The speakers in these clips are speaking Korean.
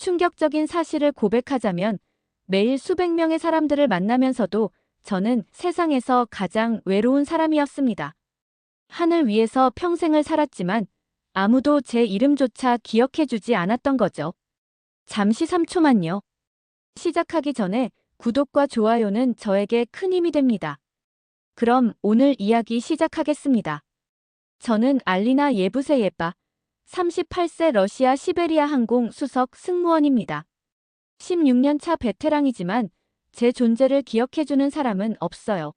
충격적인 사실을 고백하자면 매일 수백 명의 사람들을 만나면서도 저는 세상에서 가장 외로운 사람이었습니다. 하늘 위에서 평생을 살았지만 아무도 제 이름조차 기억해주지 않았던 거죠. 잠시 3초만요. 시작하기 전에 구독과 좋아요는 저에게 큰 힘이 됩니다. 그럼 오늘 이야기 시작하겠습니다. 저는 알리나 예부세예바, 38세 러시아 시베리아 항공 수석 승무원입니다. 16년 차 베테랑이지만 제 존재를 기억해주는 사람은 없어요.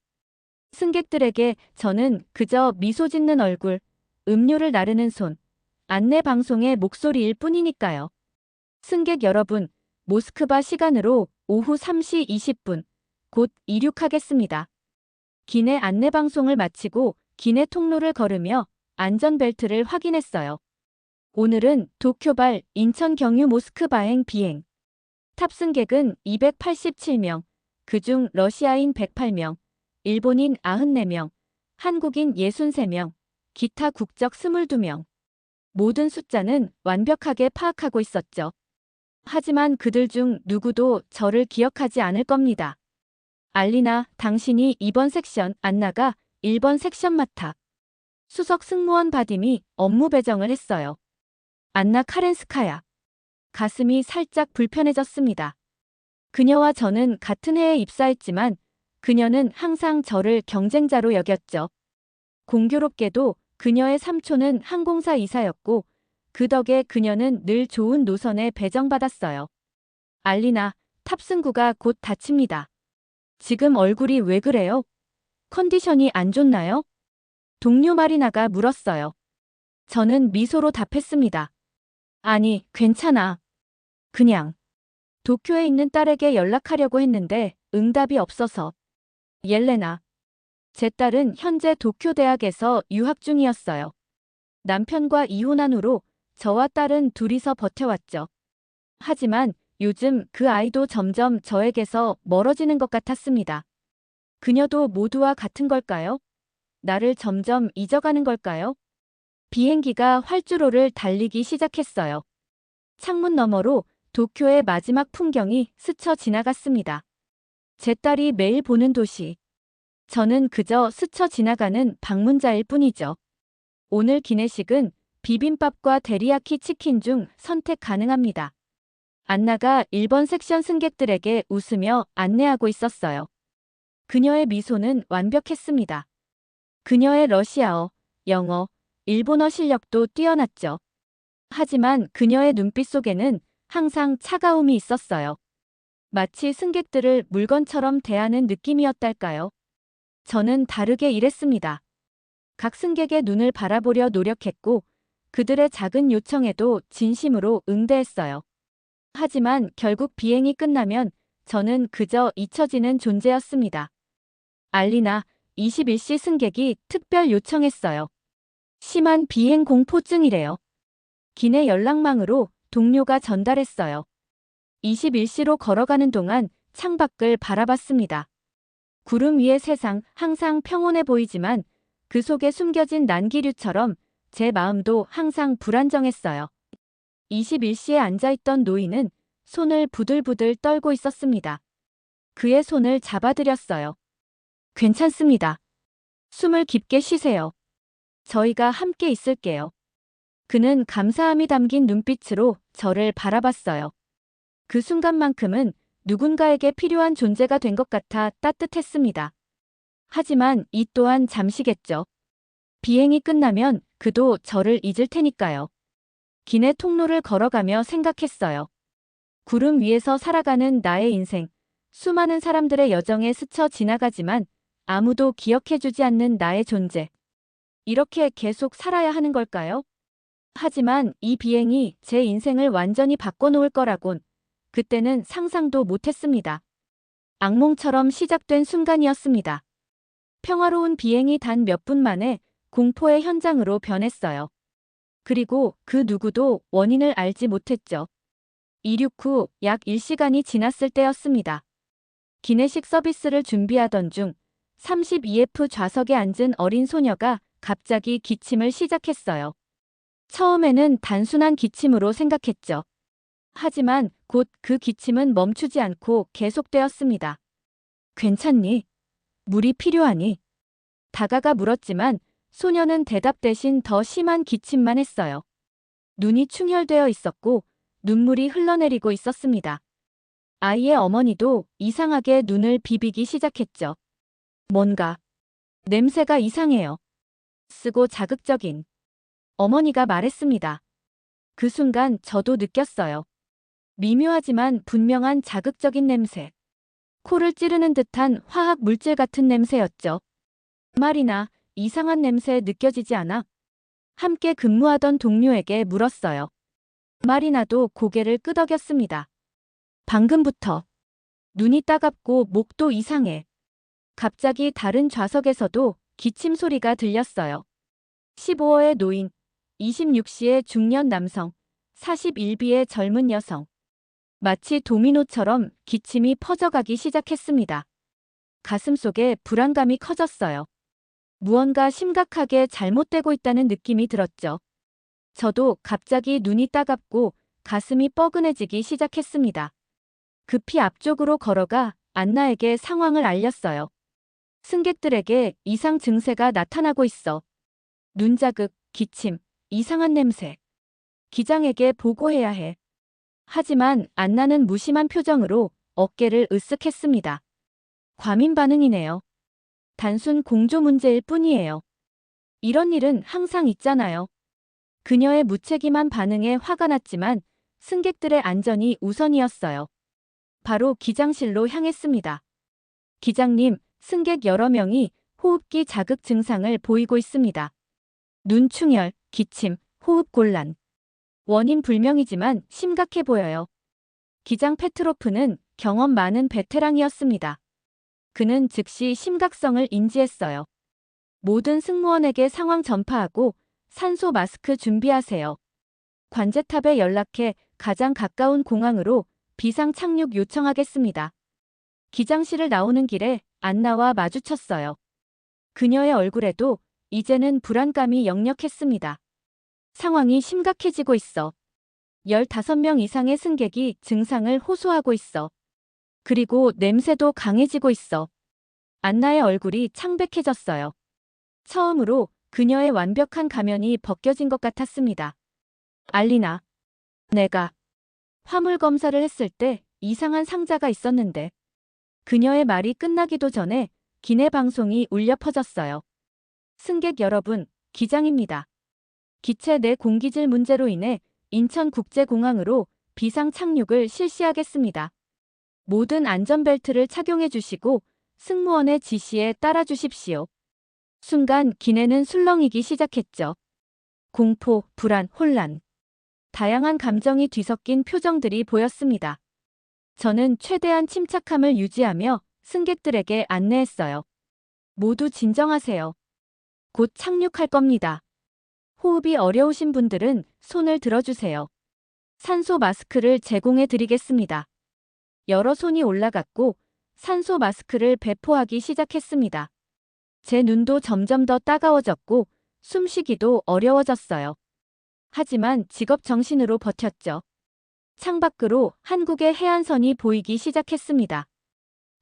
승객들에게 저는 그저 미소 짓는 얼굴, 음료를 나르는 손, 안내 방송의 목소리일 뿐이니까요. 승객 여러분, 모스크바 시간으로 오후 3시 20분, 곧 이륙하겠습니다. 기내 안내 방송을 마치고 기내 통로를 걸으며 안전벨트를 확인했어요. 오늘은 도쿄발 인천 경유 모스크바행 비행. 탑승객은 287명, 그중 러시아인 108명, 일본인 94명, 한국인 63명, 기타 국적 22명. 모든 숫자는 완벽하게 파악하고 있었죠. 하지만 그들 중 누구도 저를 기억하지 않을 겁니다. 알리나, 당신이 2번 섹션, 안나가 1번 섹션 맡아. 수석 승무원 바딤이 업무 배정을 했어요. 안나 카렌스카야. 가슴이 살짝 불편해졌습니다. 그녀와 저는 같은 해에 입사했지만 그녀는 항상 저를 경쟁자로 여겼죠. 공교롭게도 그녀의 삼촌은 항공사 이사였고 그 덕에 그녀는 늘 좋은 노선에 배정받았어요. 알리나, 탑승구가 곧 닫힙니다. 지금 얼굴이 왜 그래요? 컨디션이 안 좋나요? 동료 마리나가 물었어요. 저는 미소로 답했습니다. 아니, 괜찮아. 그냥 도쿄에 있는 딸에게 연락하려고 했는데 응답이 없어서. 옐레나. 제 딸은 현재 도쿄 대학에서 유학 중이었어요. 남편과 이혼한 후로 저와 딸은 둘이서 버텨왔죠. 하지만 요즘 그 아이도 점점 저에게서 멀어지는 것 같았습니다. 그녀도 모두와 같은 걸까요? 나를 점점 잊어가는 걸까요? 비행기가 활주로를 달리기 시작했어요. 창문 너머로 도쿄의 마지막 풍경이 스쳐 지나갔습니다. 제 딸이 매일 보는 도시. 저는 그저 스쳐 지나가는 방문자일 뿐이죠. 오늘 기내식은 비빔밥과 데리야키 치킨 중 선택 가능합니다. 안나가 1번 섹션 승객들에게 웃으며 안내하고 있었어요. 그녀의 미소는 완벽했습니다. 그녀의 러시아어, 영어, 일본어 실력도 뛰어났죠. 하지만 그녀의 눈빛 속에는 항상 차가움이 있었어요. 마치 승객들을 물건처럼 대하는 느낌이었달까요? 저는 다르게 일했습니다. 각 승객의 눈을 바라보려 노력했고 그들의 작은 요청에도 진심으로 응대했어요. 하지만 결국 비행이 끝나면 저는 그저 잊혀지는 존재였습니다. 알리나, 21시 승객이 특별 요청했어요. 심한 비행 공포증이래요. 기내 연락망으로 동료가 전달했어요. 21시로 걸어가는 동안 창밖을 바라봤습니다. 구름 위의 세상 항상 평온해 보이지만 그 속에 숨겨진 난기류처럼 제 마음도 항상 불안정했어요. 21시에 앉아있던 노인은 손을 부들부들 떨고 있었습니다. 그의 손을 잡아드렸어요. 괜찮습니다. 숨을 깊게 쉬세요. 저희가 함께 있을게요. 그는 감사함이 담긴 눈빛으로 저를 바라봤어요. 그 순간만큼은 누군가에게 필요한 존재가 된 것 같아 따뜻했습니다. 하지만 이 또한 잠시겠죠. 비행이 끝나면 그도 저를 잊을 테니까요. 기내 통로를 걸어가며 생각했어요. 구름 위에서 살아가는 나의 인생, 수많은 사람들의 여정에 스쳐 지나가지만 아무도 기억해주지 않는 나의 존재. 이렇게 계속 살아야 하는 걸까요? 하지만 이 비행이 제 인생을 완전히 바꿔놓을 거라곤 그때는 상상도 못했습니다. 악몽처럼 시작된 순간이었습니다. 평화로운 비행이 단 몇 분 만에 공포의 현장으로 변했어요. 그리고 그 누구도 원인을 알지 못했죠. 이륙 후 약 1시간이 지났을 때였습니다. 기내식 서비스를 준비하던 중 32F 좌석에 앉은 어린 소녀가 갑자기 기침을 시작했어요. 처음에는 단순한 기침으로 생각했죠. 하지만 곧 그 기침은 멈추지 않고 계속되었습니다. 괜찮니? 물이 필요하니? 다가가 물었지만 소녀는 대답 대신 더 심한 기침만 했어요. 눈이 충혈되어 있었고 눈물이 흘러내리고 있었습니다. 아이의 어머니도 이상하게 눈을 비비기 시작했죠. 뭔가 냄새가 이상해요. 쓰고 자극적인 어머니가 말했습니다. 그 순간 저도 느꼈어요. 미묘하지만 분명한 자극적인 냄새. 코를 찌르는 듯한 화학 물질 같은 냄새였죠. 말이나 이상한 냄새 느껴지지 않아? 함께 근무하던 동료에게 물었어요. 마리나도 고개를 끄덕였습니다. 방금부터 눈이 따갑고 목도 이상해. 갑자기 다른 좌석에서도 기침 소리가 들렸어요. 15호의 노인, 26시의 중년 남성, 41비의 젊은 여성. 마치 도미노처럼 기침이 퍼져가기 시작했습니다. 가슴속에 불안감이 커졌어요. 무언가 심각하게 잘못되고 있다는 느낌이 들었죠. 저도 갑자기 눈이 따갑고 가슴이 뻐근해지기 시작했습니다. 급히 앞쪽으로 걸어가 안나에게 상황을 알렸어요. 승객들에게 이상 증세가 나타나고 있어. 눈자극, 기침, 이상한 냄새. 기장에게 보고해야 해. 하지만 안나는 무심한 표정으로 어깨를 으쓱했습니다. 과민 반응이네요. 단순 공조 문제일 뿐이에요. 이런 일은 항상 있잖아요. 그녀의 무책임한 반응에 화가 났지만 승객들의 안전이 우선이었어요. 바로 기장실로 향했습니다. 기장님, 승객 여러 명이 호흡기 자극 증상을 보이고 있습니다. 눈 충혈, 기침, 호흡 곤란. 원인 불명이지만 심각해 보여요. 기장 페트로프는 경험 많은 베테랑이었습니다. 그는 즉시 심각성을 인지했어요. 모든 승무원에게 상황 전파하고 산소 마스크 준비하세요. 관제탑에 연락해 가장 가까운 공항으로 비상 착륙 요청하겠습니다. 기장실을 나오는 길에 안나와 마주쳤어요. 그녀의 얼굴에도 이제는 불안감이 역력했습니다. 상황이 심각해지고 있어. 15명 이상의 승객이 증상을 호소하고 있어. 그리고 냄새도 강해지고 있어. 안나의 얼굴이 창백해졌어요. 처음으로 그녀의 완벽한 가면이 벗겨진 것 같았습니다. 알리나, 내가 화물 검사를 했을 때 이상한 상자가 있었는데. 그녀의 말이 끝나기도 전에 기내 방송이 울려 퍼졌어요. 승객 여러분, 기장입니다. 기체 내 공기질 문제로 인해 인천국제공항으로 비상 착륙을 실시하겠습니다. 모든 안전벨트를 착용해 주시고 승무원의 지시에 따라 주십시오. 순간 기내는 술렁이기 시작했죠. 공포, 불안, 혼란. 다양한 감정이 뒤섞인 표정들이 보였습니다. 저는 최대한 침착함을 유지하며 승객들에게 안내했어요. 모두 진정하세요. 곧 착륙할 겁니다. 호흡이 어려우신 분들은 손을 들어주세요. 산소 마스크를 제공해 드리겠습니다. 여러 손이 올라갔고 산소 마스크를 배포하기 시작했습니다. 제 눈도 점점 더 따가워졌고 숨쉬기도 어려워졌어요. 하지만 직업 정신으로 버텼죠. 창밖으로 한국의 해안선이 보이기 시작했습니다.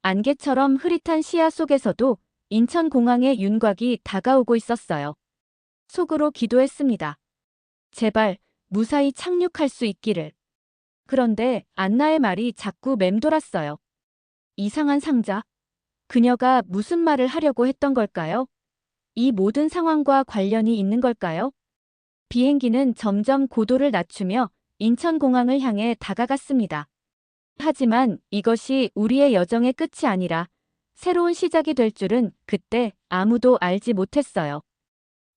안개처럼 흐릿한 시야 속에서도 인천공항의 윤곽이 다가오고 있었어요. 속으로 기도했습니다. 제발 무사히 착륙할 수 있기를. 그런데 안나의 말이 자꾸 맴돌았어요. 이상한 상자? 그녀가 무슨 말을 하려고 했던 걸까요? 이 모든 상황과 관련이 있는 걸까요? 비행기는 점점 고도를 낮추며 인천공항을 향해 다가갔습니다. 하지만 이것이 우리의 여정의 끝이 아니라 새로운 시작이 될 줄은 그때 아무도 알지 못했어요.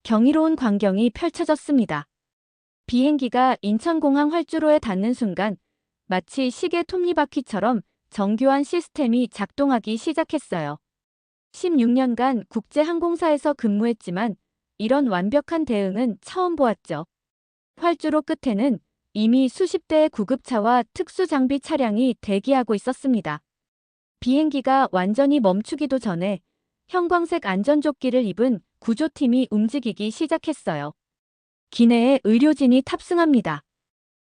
경이로운 광경이 펼쳐졌습니다. 비행기가 인천공항 활주로에 닿는 순간 마치 시계 톱니바퀴처럼 정교한 시스템이 작동하기 시작했어요. 16년간 국제항공사에서 근무했지만 이런 완벽한 대응은 처음 보았죠. 활주로 끝에는 이미 수십 대의 구급차와 특수장비 차량이 대기하고 있었습니다. 비행기가 완전히 멈추기도 전에 형광색 안전조끼를 입은 구조팀이 움직이기 시작했어요. 기내에 의료진이 탑승합니다.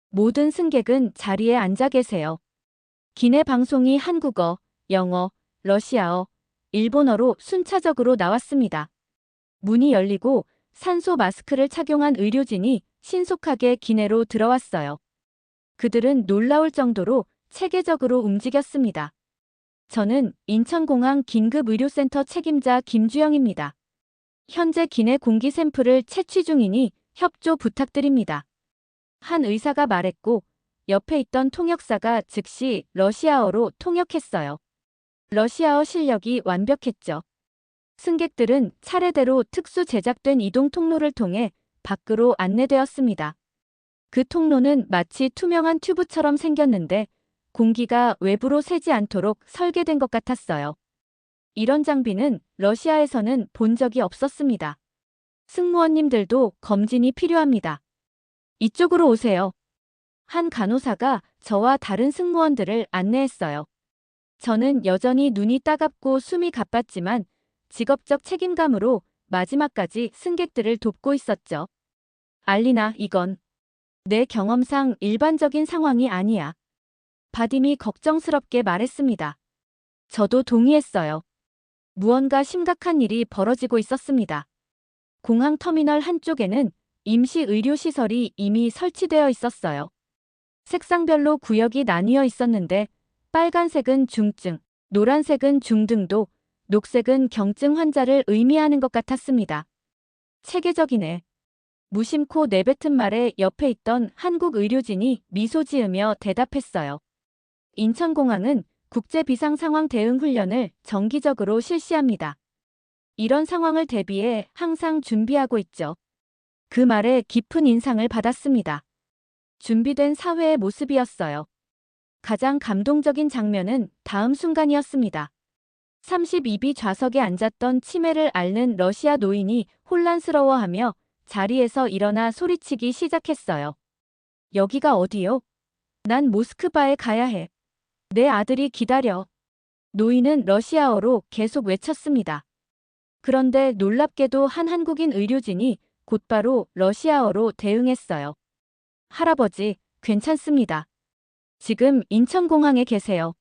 모든 승객은 자리에 앉아 계세요. 기내 방송이 한국어, 영어, 러시아어, 일본어로 순차적으로 나왔습니다. 문이 열리고 산소 마스크를 착용한 의료진이 신속하게 기내로 들어왔어요. 그들은 놀라울 정도로 체계적으로 움직였습니다. 저는 인천공항 긴급의료센터 책임자 김주영입니다. 현재 기내 공기 샘플을 채취 중이니 협조 부탁드립니다. 한 의사가 말했고 옆에 있던 통역사가 즉시 러시아어로 통역했어요. 러시아어 실력이 완벽했죠. 승객들은 차례대로 특수 제작된 이동 통로를 통해 밖으로 안내되었습니다. 그 통로는 마치 투명한 튜브처럼 생겼는데 공기가 외부로 새지 않도록 설계된 것 같았어요. 이런 장비는 러시아에서는 본 적이 없었습니다. 승무원님들도 검진이 필요합니다. 이쪽으로 오세요. 한 간호사가 저와 다른 승무원들을 안내했어요. 저는 여전히 눈이 따갑고 숨이 가빴지만 직업적 책임감으로 마지막까지 승객들을 돕고 있었죠. 알리나, 이건 내 경험상 일반적인 상황이 아니야. 바딤이 걱정스럽게 말했습니다. 저도 동의했어요. 무언가 심각한 일이 벌어지고 있었습니다. 공항 터미널 한쪽에는 임시 의료시설이 이미 설치되어 있었어요. 색상별로 구역이 나뉘어 있었는데 빨간색은 중증, 노란색은 중등도, 녹색은 경증 환자를 의미하는 것 같았습니다. 체계적이네. 무심코 내뱉은 말에 옆에 있던 한국 의료진이 미소 지으며 대답했어요. 인천공항은 국제비상상황대응훈련을 정기적으로 실시합니다. 이런 상황을 대비해 항상 준비하고 있죠. 그 말에 깊은 인상을 받았습니다. 준비된 사회의 모습이었어요. 가장 감동적인 장면은 다음 순간이었습니다. 32비 좌석에 앉았던 치매를 앓는 러시아 노인이 혼란스러워하며 자리에서 일어나 소리치기 시작했어요. 여기가 어디요? 난 모스크바에 가야 해. 내 아들이 기다려. 노인은 러시아어로 계속 외쳤습니다. 그런데 놀랍게도 한 한국인 의료진이 곧바로 러시아어로 대응했어요. 할아버지, 괜찮습니다. 지금 인천공항에 계세요.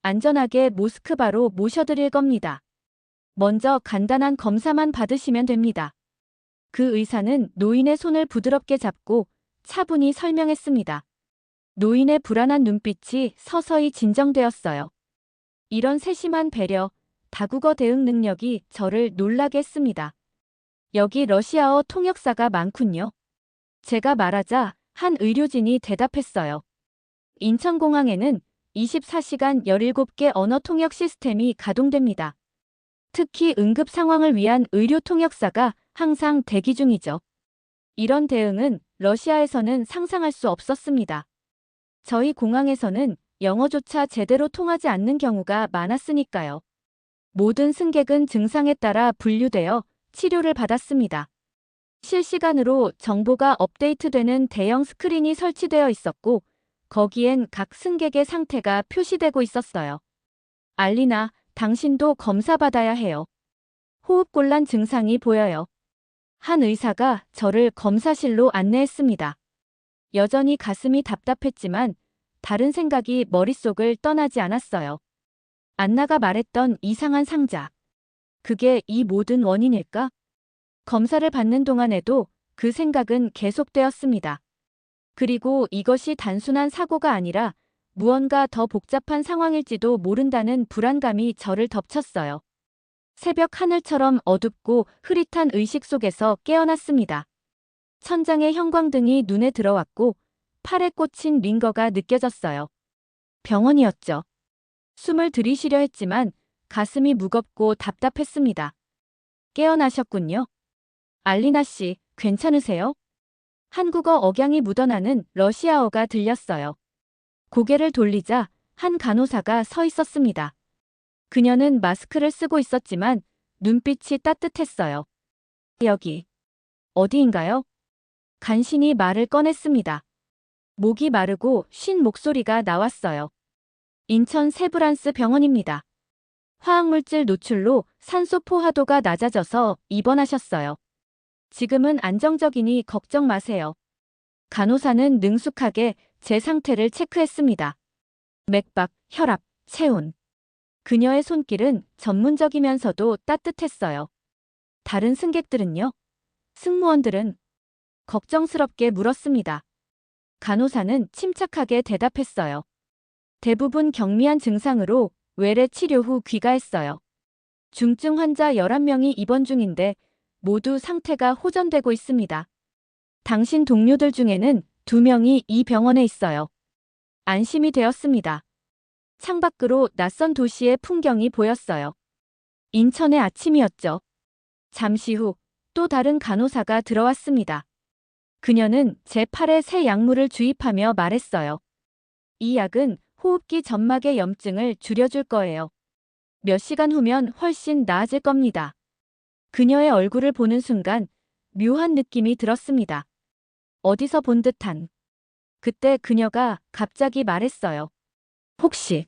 안전하게 모스크바로 모셔드릴 겁니다. 먼저 간단한 검사만 받으시면 됩니다. 그 의사는 노인의 손을 부드럽게 잡고 차분히 설명했습니다. 노인의 불안한 눈빛이 서서히 진정되었어요. 이런 세심한 배려, 다국어 대응 능력이 저를 놀라게 했습니다. 여기 러시아어 통역사가 많군요. 제가 말하자 한 의료진이 대답했어요. 인천공항에는 24시간 17개 언어 통역 시스템이 가동됩니다. 특히 응급 상황을 위한 의료 통역사가 항상 대기 중이죠. 이런 대응은 러시아에서는 상상할 수 없었습니다. 저희 공항에서는 영어조차 제대로 통하지 않는 경우가 많았으니까요. 모든 승객은 증상에 따라 분류되어 치료를 받았습니다. 실시간으로 정보가 업데이트되는 대형 스크린이 설치되어 있었고 거기엔 각 승객의 상태가 표시되고 있었어요. 알리나, 당신도 검사받아야 해요. 호흡곤란 증상이 보여요. 한 의사가 저를 검사실로 안내했습니다. 여전히 가슴이 답답했지만 다른 생각이 머릿속을 떠나지 않았어요. 안나가 말했던 이상한 상자. 그게 이 모든 원인일까? 검사를 받는 동안에도 그 생각은 계속되었습니다. 그리고 이것이 단순한 사고가 아니라 무언가 더 복잡한 상황일지도 모른다는 불안감이 저를 덮쳤어요. 새벽 하늘처럼 어둡고 흐릿한 의식 속에서 깨어났습니다. 천장에 형광등이 눈에 들어왔고 팔에 꽂힌 링거가 느껴졌어요. 병원이었죠. 숨을 들이쉬려 했지만 가슴이 무겁고 답답했습니다. 깨어나셨군요. 알리나 씨, 괜찮으세요? 한국어 억양이 묻어나는 러시아어가 들렸어요. 고개를 돌리자 한 간호사가 서 있었습니다. 그녀는 마스크를 쓰고 있었지만 눈빛이 따뜻했어요. 여기 어디인가요? 간신히 말을 꺼냈습니다. 목이 마르고 쉰 목소리가 나왔어요. 인천 세브란스 병원입니다. 화학물질 노출로 산소 포화도가 낮아져서 입원하셨어요. 지금은 안정적이니 걱정 마세요. 간호사는 능숙하게 제 상태를 체크했습니다. 맥박, 혈압, 체온. 그녀의 손길은 전문적이면서도 따뜻했어요. 다른 승객들은요? 승무원들은 걱정스럽게 물었습니다. 간호사는 침착하게 대답했어요. 대부분 경미한 증상으로 외래 치료 후 귀가했어요. 중증 환자 11명이 입원 중인데 모두 상태가 호전되고 있습니다. 당신 동료들 중에는 2명이 이 병원에 있어요. 안심이 되었습니다. 창밖으로 낯선 도시의 풍경이 보였어요. 인천의 아침이었죠. 잠시 후 또 다른 간호사가 들어왔습니다. 그녀는 제 팔에 새 약물을 주입하며 말했어요. 이 약은 호흡기 점막의 염증을 줄여줄 거예요. 몇 시간 후면 훨씬 나아질 겁니다. 그녀의 얼굴을 보는 순간 묘한 느낌이 들었습니다. 어디서 본 듯한. 그때 그녀가 갑자기 말했어요. 혹시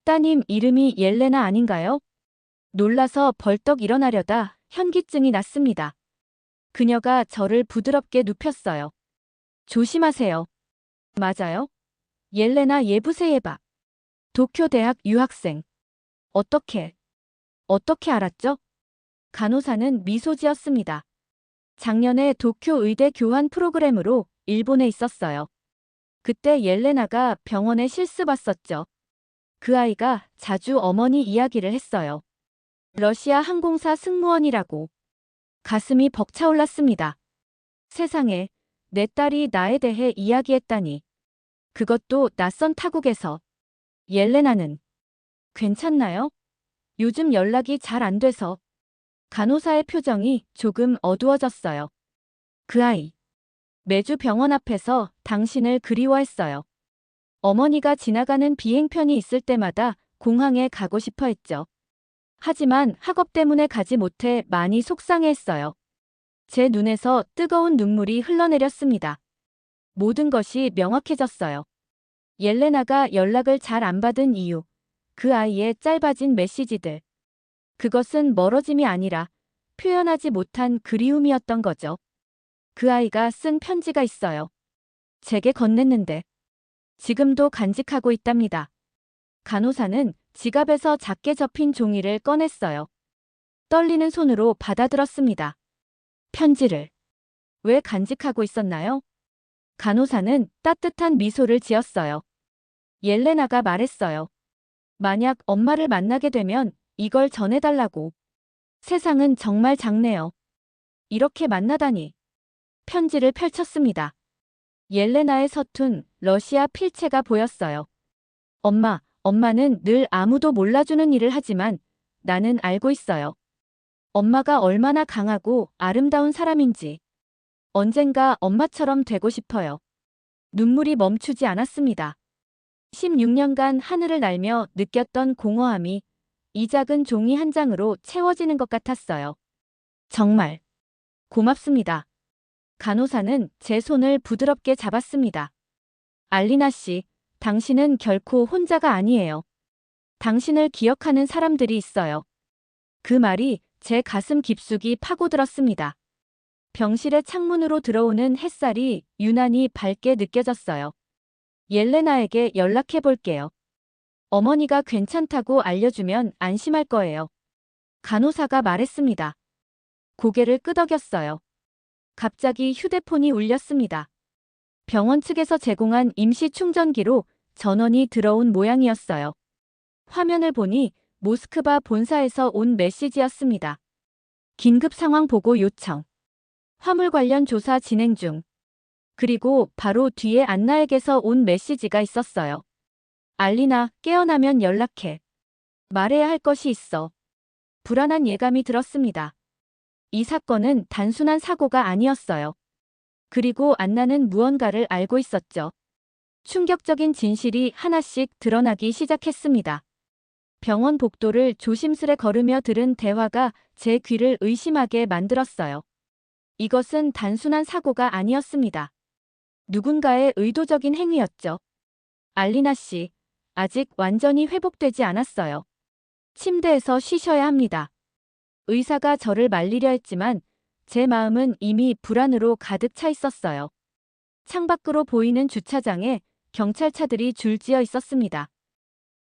따님 이름이 옐레나 아닌가요? 놀라서 벌떡 일어나려다 현기증이 났습니다. 그녀가 저를 부드럽게 눕혔어요. 조심하세요. 맞아요. 옐레나 예부세예바. 도쿄대학 유학생. 어떻게 알았죠? 간호사는 미소 지었습니다. 작년에 도쿄 의대 교환 프로그램으로 일본에 있었어요. 그때 옐레나가 병원에 실습 왔었죠. 그 아이가 자주 어머니 이야기를 했어요. 러시아 항공사 승무원이라고. 가슴이 벅차올랐습니다. 세상에, 내 딸이 나에 대해 이야기했다니. 그것도 낯선 타국에서. 옐레나는 괜찮나요? 요즘 연락이 잘 안 돼서. 간호사의 표정이 조금 어두워졌어요. 그 아이. 매주 병원 앞에서 당신을 그리워했어요. 어머니가 지나가는 비행편이 있을 때마다 공항에 가고 싶어 했죠. 하지만 학업 때문에 가지 못해 많이 속상해했어요. 제 눈에서 뜨거운 눈물이 흘러내렸습니다. 모든 것이 명확해졌어요. 옐레나가 연락을 잘 안 받은 이유. 그 아이의 짧아진 메시지들. 그것은 멀어짐이 아니라 표현하지 못한 그리움이었던 거죠. 그 아이가 쓴 편지가 있어요. 제게 건넸는데 지금도 간직하고 있답니다. 간호사는 지갑에서 작게 접힌 종이를 꺼냈어요. 떨리는 손으로 받아들었습니다. 편지를 왜 간직하고 있었나요? 간호사는 따뜻한 미소를 지었어요. 옐레나가 말했어요. 만약 엄마를 만나게 되면 이걸 전해달라고. 세상은 정말 작네요. 이렇게 만나다니. 편지를 펼쳤습니다. 옐레나의 서툰 러시아 필체가 보였어요. 엄마는 늘 아무도 몰라주는 일을 하지만 나는 알고 있어요. 엄마가 얼마나 강하고 아름다운 사람인지. 언젠가 엄마처럼 되고 싶어요. 눈물이 멈추지 않았습니다. 16년간 하늘을 날며 느꼈던 공허함이 이 작은 종이 한 장으로 채워지는 것 같았어요. 정말 고맙습니다. 간호사는 제 손을 부드럽게 잡았습니다. 알리나 씨, 당신은 결코 혼자가 아니에요. 당신을 기억하는 사람들이 있어요. 그 말이 제 가슴 깊숙이 파고들었습니다. 병실의 창문으로 들어오는 햇살이 유난히 밝게 느껴졌어요. 옐레나에게 연락해 볼게요. 어머니가 괜찮다고 알려주면 안심할 거예요. 간호사가 말했습니다. 고개를 끄덕였어요. 갑자기 휴대폰이 울렸습니다. 병원 측에서 제공한 임시 충전기로 전원이 들어온 모양이었어요. 화면을 보니 모스크바 본사에서 온 메시지였습니다. 긴급 상황 보고 요청. 화물 관련 조사 진행 중. 그리고 바로 뒤에 안나에게서 온 메시지가 있었어요. 알리나, 깨어나면 연락해. 말해야 할 것이 있어. 불안한 예감이 들었습니다. 이 사건은 단순한 사고가 아니었어요. 그리고 안나는 무언가를 알고 있었죠. 충격적인 진실이 하나씩 드러나기 시작했습니다. 병원 복도를 조심스레 걸으며 들은 대화가 제 귀를 의심하게 만들었어요. 이것은 단순한 사고가 아니었습니다. 누군가의 의도적인 행위였죠. 알리나 씨, 아직 완전히 회복되지 않았어요. 침대에서 쉬셔야 합니다. 의사가 저를 말리려 했지만 제 마음은 이미 불안으로 가득 차 있었어요. 창밖으로 보이는 주차장에 경찰차들이 줄지어 있었습니다.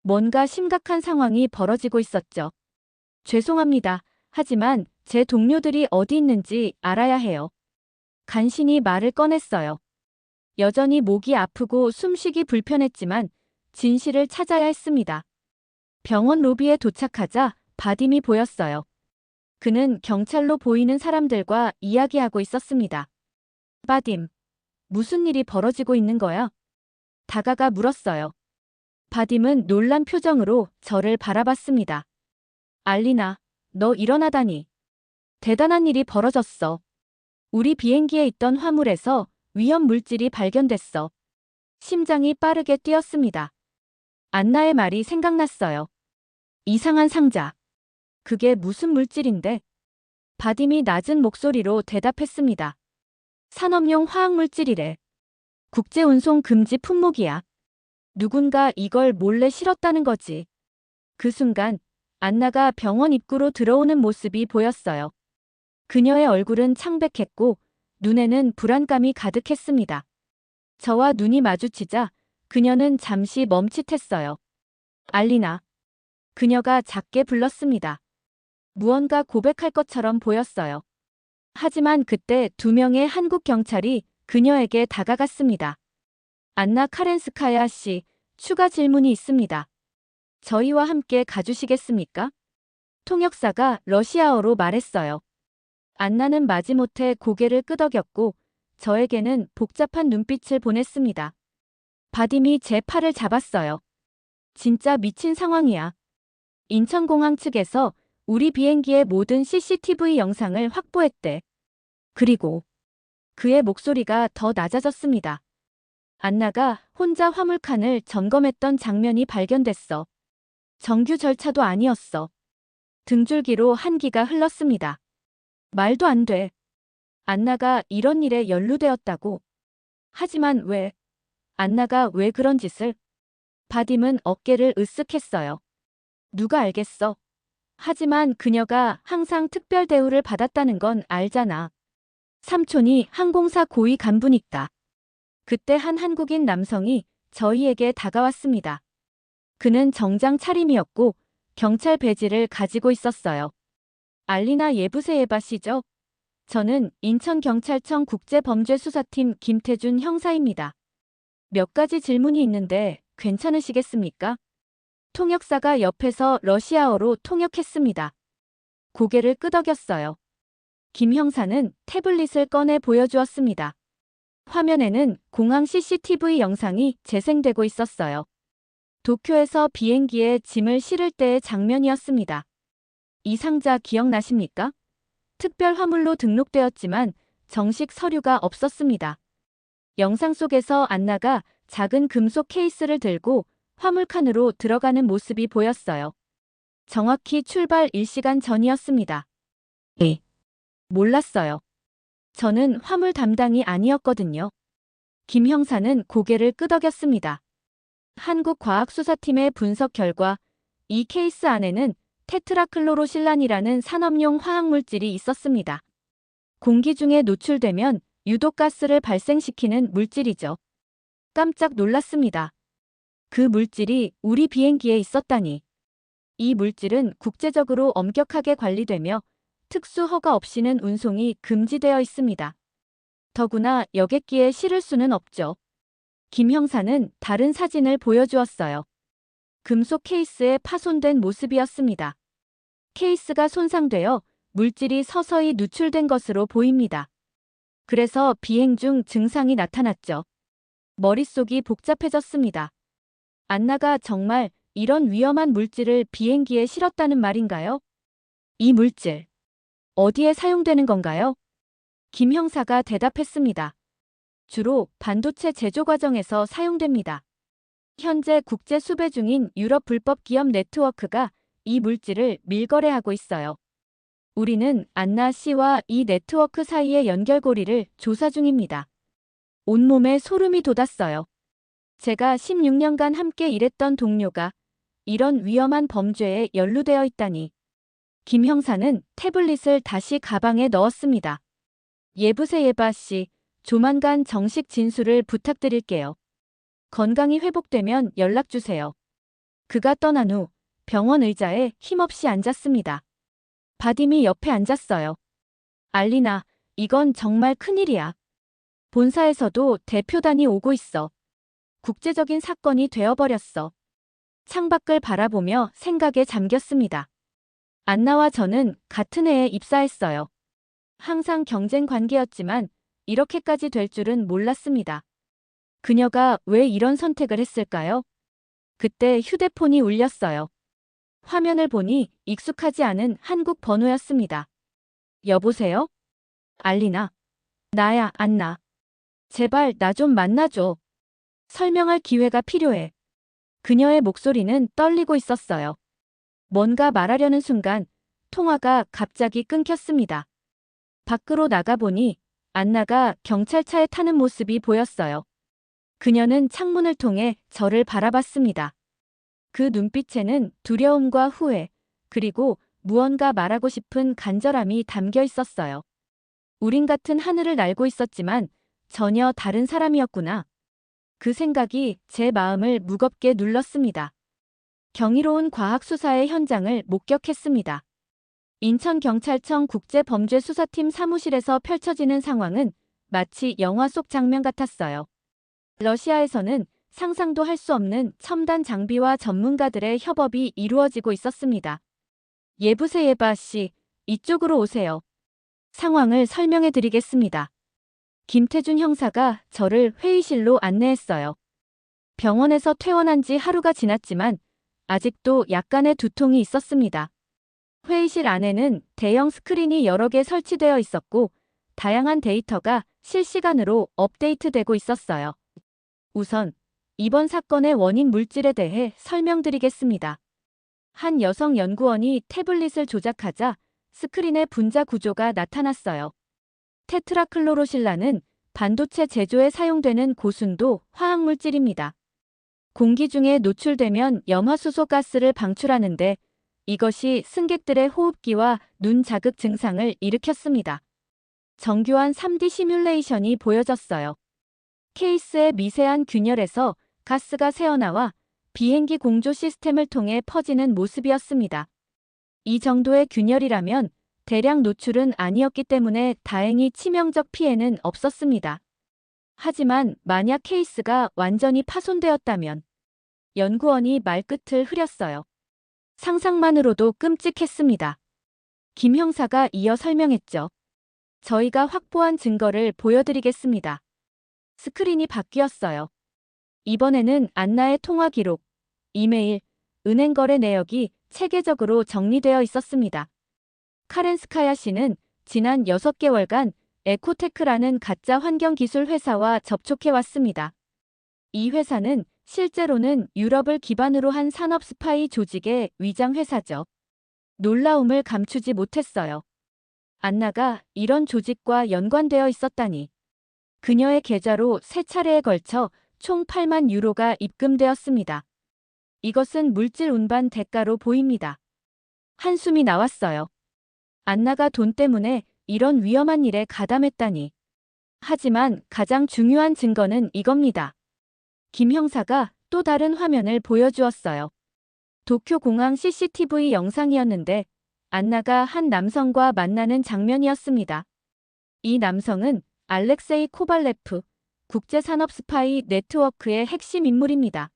뭔가 심각한 상황이 벌어지고 있었죠. 죄송합니다. 하지만 제 동료들이 어디 있는지 알아야 해요. 간신히 말을 꺼냈어요. 여전히 목이 아프고 숨쉬기 불편했지만 진실을 찾아야 했습니다. 병원 로비에 도착하자 바딤이 보였어요. 그는 경찰로 보이는 사람들과 이야기하고 있었습니다. 바딤, 무슨 일이 벌어지고 있는 거야? 다가가 물었어요. 바딤은 놀란 표정으로 저를 바라봤습니다. 알리나, 너 일어나다니. 대단한 일이 벌어졌어. 우리 비행기에 있던 화물에서 위험 물질이 발견됐어. 심장이 빠르게 뛰었습니다. 안나의 말이 생각났어요. 이상한 상자. 그게 무슨 물질인데? 바딤이 낮은 목소리로 대답했습니다. 산업용 화학물질이래. 국제운송 금지 품목이야. 누군가 이걸 몰래 실었다는 거지. 그 순간 안나가 병원 입구로 들어오는 모습이 보였어요. 그녀의 얼굴은 창백했고 눈에는 불안감이 가득했습니다. 저와 눈이 마주치자 그녀는 잠시 멈칫했어요. 알리나. 그녀가 작게 불렀습니다. 무언가 고백할 것처럼 보였어요. 하지만 그때 2명의 한국 경찰이 그녀에게 다가갔습니다. 안나 카렌스카야 씨, 추가 질문이 있습니다. 저희와 함께 가주시겠습니까? 통역사가 러시아어로 말했어요. 안나는 마지못해 고개를 끄덕였고 저에게는 복잡한 눈빛을 보냈습니다. 바딤이 제 팔을 잡았어요. 진짜 미친 상황이야. 인천공항 측에서 우리 비행기의 모든 CCTV 영상을 확보했대. 그리고 그의 목소리가 더 낮아졌습니다. 안나가 혼자 화물칸을 점검했던 장면이 발견됐어. 정규 절차도 아니었어. 등줄기로 한기가 흘렀습니다. 말도 안 돼. 안나가 이런 일에 연루되었다고. 하지만 왜? 안나가 왜 그런 짓을? 바딤은 어깨를 으쓱했어요. 누가 알겠어? 하지만 그녀가 항상 특별 대우를 받았다는 건 알잖아. 삼촌이 항공사 고위 간부니까. 그때 한 한국인 남성이 저희에게 다가왔습니다. 그는 정장 차림이었고 경찰 배지를 가지고 있었어요. 알리나 예부세예바 씨죠? 저는 인천경찰청 국제범죄수사팀 김태준 형사입니다. 몇 가지 질문이 있는데 괜찮으시겠습니까? 통역사가 옆에서 러시아어로 통역했습니다. 고개를 끄덕였어요. 김 형사는 태블릿을 꺼내 보여주었습니다. 화면에는 공항 CCTV 영상이 재생되고 있었어요. 도쿄에서 비행기에 짐을 실을 때의 장면이었습니다. 이 상자 기억나십니까? 특별 화물로 등록되었지만 정식 서류가 없었습니다. 영상 속에서 안나가 작은 금속 케이스를 들고 화물칸으로 들어가는 모습이 보였어요. 정확히 출발 1시간 전이었습니다. 몰랐어요. 저는 화물 담당이 아니었거든요. 김 형사는 고개를 끄덕였습니다. 한국과학수사팀의 분석 결과 이 케이스 안에는 테트라클로로실란이라는 산업용 화학물질이 있었습니다. 공기 중에 노출되면 유독가스를 발생시키는 물질이죠. 깜짝 놀랐습니다. 그 물질이 우리 비행기에 있었다니. 이 물질은 국제적으로 엄격하게 관리되며 특수 허가 없이는 운송이 금지되어 있습니다. 더구나 여객기에 실을 수는 없죠. 김 형사는 다른 사진을 보여주었어요. 금속 케이스에 파손된 모습이었습니다. 케이스가 손상되어 물질이 서서히 누출된 것으로 보입니다. 그래서 비행 중 증상이 나타났죠. 머릿속이 복잡해졌습니다. 안나가 정말 이런 위험한 물질을 비행기에 실었다는 말인가요? 이 물질, 어디에 사용되는 건가요? 김 형사가 대답했습니다. 주로 반도체 제조 과정에서 사용됩니다. 현재 국제 수배 중인 유럽 불법 기업 네트워크가 이 물질을 밀거래하고 있어요. 우리는 안나 씨와 이 네트워크 사이의 연결고리를 조사 중입니다. 온몸에 소름이 돋았어요. 제가 16년간 함께 일했던 동료가 이런 위험한 범죄에 연루되어 있다니. 김 형사는 태블릿을 다시 가방에 넣었습니다. 예부세예바 씨, 조만간 정식 진술을 부탁드릴게요. 건강이 회복되면 연락주세요. 그가 떠난 후 병원 의자에 힘없이 앉았습니다. 바딤이 옆에 앉았어요. 알리나, 이건 정말 큰일이야. 본사에서도 대표단이 오고 있어. 국제적인 사건이 되어버렸어. 창밖을 바라보며 생각에 잠겼습니다. 안나와 저는 같은 해에 입사했어요. 항상 경쟁 관계였지만 이렇게까지 될 줄은 몰랐습니다. 그녀가 왜 이런 선택을 했을까요? 그때 휴대폰이 울렸어요. 화면을 보니 익숙하지 않은 한국 번호였습니다. 여보세요? 알리나. 나야, 안나. 제발 나 좀 만나줘. 설명할 기회가 필요해. 그녀의 목소리는 떨리고 있었어요. 뭔가 말하려는 순간 통화가 갑자기 끊겼습니다. 밖으로 나가보니 안나가 경찰차에 타는 모습이 보였어요. 그녀는 창문을 통해 저를 바라봤습니다. 그 눈빛에는 두려움과 후회, 그리고 무언가 말하고 싶은 간절함이 담겨 있었어요. 우린 같은 하늘을 날고 있었지만 전혀 다른 사람이었구나. 그 생각이 제 마음을 무겁게 눌렀습니다. 경이로운 과학수사의 현장을 목격했습니다. 인천경찰청 국제범죄수사팀 사무실에서 펼쳐지는 상황은 마치 영화 속 장면 같았어요. 러시아에서는 상상도 할 수 없는 첨단 장비와 전문가들의 협업이 이루어지고 있었습니다. 예부세예바 씨, 이쪽으로 오세요. 상황을 설명해 드리겠습니다. 김태준 형사가 저를 회의실로 안내했어요. 병원에서 퇴원한 지 하루가 지났지만 아직도 약간의 두통이 있었습니다. 회의실 안에는 대형 스크린이 여러 개 설치되어 있었고 다양한 데이터가 실시간으로 업데이트되고 있었어요. 우선 이번 사건의 원인 물질에 대해 설명드리겠습니다. 한 여성 연구원이 태블릿을 조작하자 스크린의 분자 구조가 나타났어요. 테트라클로로실라는 반도체 제조에 사용되는 고순도 화학물질입니다. 공기 중에 노출되면 염화수소 가스를 방출하는데 이것이 승객들의 호흡기와 눈 자극 증상을 일으켰습니다. 정교한 3D 시뮬레이션이 보여졌어요. 케이스의 미세한 균열에서 가스가 새어나와 비행기 공조 시스템을 통해 퍼지는 모습이었습니다. 이 정도의 균열이라면 대량 노출은 아니었기 때문에 다행히 치명적 피해는 없었습니다. 하지만 만약 케이스가 완전히 파손되었다면 연구원이 말끝을 흐렸어요. 상상만으로도 끔찍했습니다. 김 형사가 이어 설명했죠. 저희가 확보한 증거를 보여드리겠습니다. 스크린이 바뀌었어요. 이번에는 안나의 통화 기록, 이메일, 은행 거래 내역이 체계적으로 정리되어 있었습니다. 카렌스카야 씨는 지난 6개월간 에코테크라는 가짜 환경기술 회사와 접촉해왔습니다. 이 회사는 실제로는 유럽을 기반으로 한 산업 스파이 조직의 위장 회사죠. 놀라움을 감추지 못했어요. 안나가 이런 조직과 연관되어 있었다니. 그녀의 계좌로 3차례에 걸쳐 총 8만 유로가 입금되었습니다. 이것은 물질 운반 대가로 보입니다. 한숨이 나왔어요. 안나가 돈 때문에 이런 위험한 일에 가담했다니. 하지만 가장 중요한 증거는 이겁니다. 김 형사가 또 다른 화면을 보여주었어요. 도쿄 공항 CCTV 영상이었는데 안나가 한 남성과 만나는 장면이었습니다. 이 남성은 알렉세이 코발레프, 국제산업 스파이 네트워크의 핵심 인물입니다.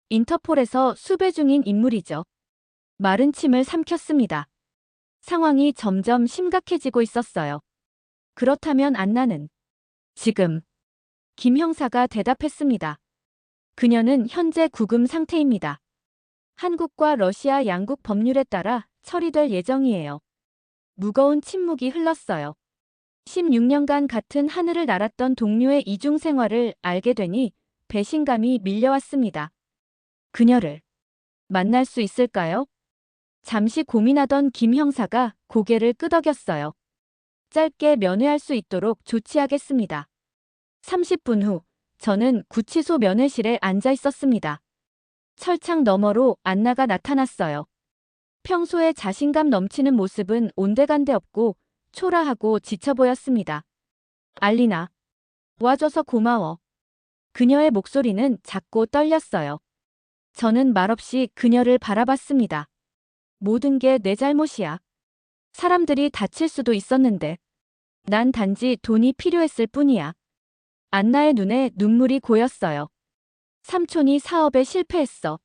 인터폴에서 수배 중인 인물이죠. 마른 침을 삼켰습니다. 상황이 점점 심각해지고 있었어요. 그렇다면 안나는 지금 김 형사가 대답했습니다. 그녀는 현재 구금 상태입니다. 한국과 러시아 양국 법률에 따라 처리될 예정이에요. 무거운 침묵이 흘렀어요. 16년간 같은 하늘을 날았던 동료의 이중 생활을 알게 되니 배신감이 밀려왔습니다. 그녀를 만날 수 있을까요? 잠시 고민하던 김 형사가 고개를 끄덕였어요. 짧게 면회할 수 있도록 조치하겠습니다. 30분 후 저는 구치소 면회실에 앉아 있었습니다. 철창 너머로 안나가 나타났어요. 평소에 자신감 넘치는 모습은 온데간데 없고 초라하고 지쳐 보였습니다. 알리나. 와줘서 고마워. 그녀의 목소리는 작고 떨렸어요. 저는 말없이 그녀를 바라봤습니다. 모든 게 내 잘못이야. 사람들이 다칠 수도 있었는데. 난 단지 돈이 필요했을 뿐이야. 안나의 눈에 눈물이 고였어요. 삼촌이 사업에 실패했어.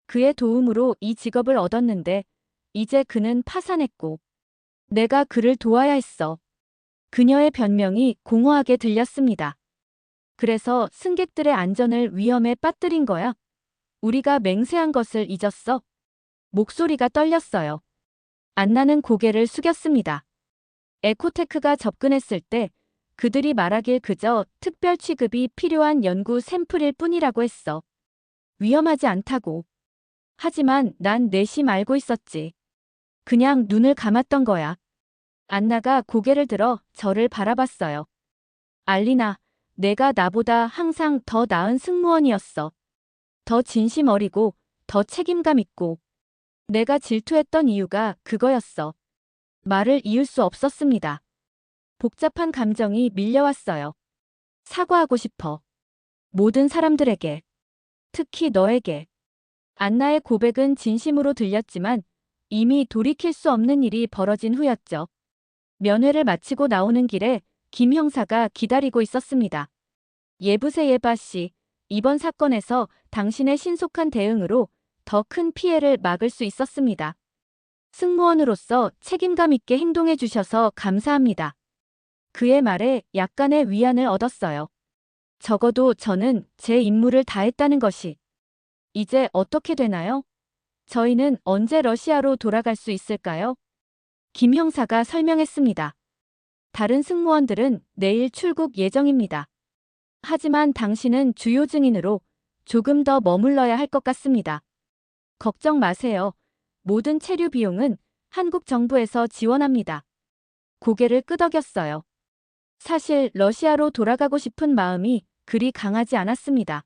그의 도움으로 이 직업을 얻었는데 이제 그는 파산했고 내가 그를 도와야 했어. 그녀의 변명이 공허하게 들렸습니다. 그래서 승객들의 안전을 위험에 빠뜨린 거야. 우리가 맹세한 것을 잊었어. 목소리가 떨렸어요. 안나는 고개를 숙였습니다. 에코테크가 접근했을 때 그들이 말하길 그저 특별 취급이 필요한 연구 샘플일 뿐이라고 했어. 위험하지 않다고. 하지만 난 내심 알고 있었지. 그냥 눈을 감았던 거야. 안나가 고개를 들어 저를 바라봤어요. 알리나, 내가 나보다 항상 더 나은 승무원이었어. 더 진심 어리고 더 책임감 있고. 내가 질투했던 이유가 그거였어. 말을 이을 수 없었습니다. 복잡한 감정이 밀려왔어요. 사과하고 싶어. 모든 사람들에게. 특히 너에게. 안나의 고백은 진심으로 들렸지만 이미 돌이킬 수 없는 일이 벌어진 후였죠. 면회를 마치고 나오는 길에 김 형사가 기다리고 있었습니다. 예부세 예바 씨, 이번 사건에서 당신의 신속한 대응으로 더 큰 피해를 막을 수 있었습니다. 승무원으로서 책임감 있게 행동해 주셔서 감사합니다. 그의 말에 약간의 위안을 얻었어요. 적어도 저는 제 임무를 다했다는 것이. 이제 어떻게 되나요? 저희는 언제 러시아로 돌아갈 수 있을까요? 김 형사가 설명했습니다. 다른 승무원들은 내일 출국 예정입니다. 하지만 당신은 주요 증인으로 조금 더 머물러야 할 것 같습니다. 걱정 마세요. 모든 체류 비용은 한국 정부에서 지원합니다. 고개를 끄덕였어요. 사실 러시아로 돌아가고 싶은 마음이 그리 강하지 않았습니다.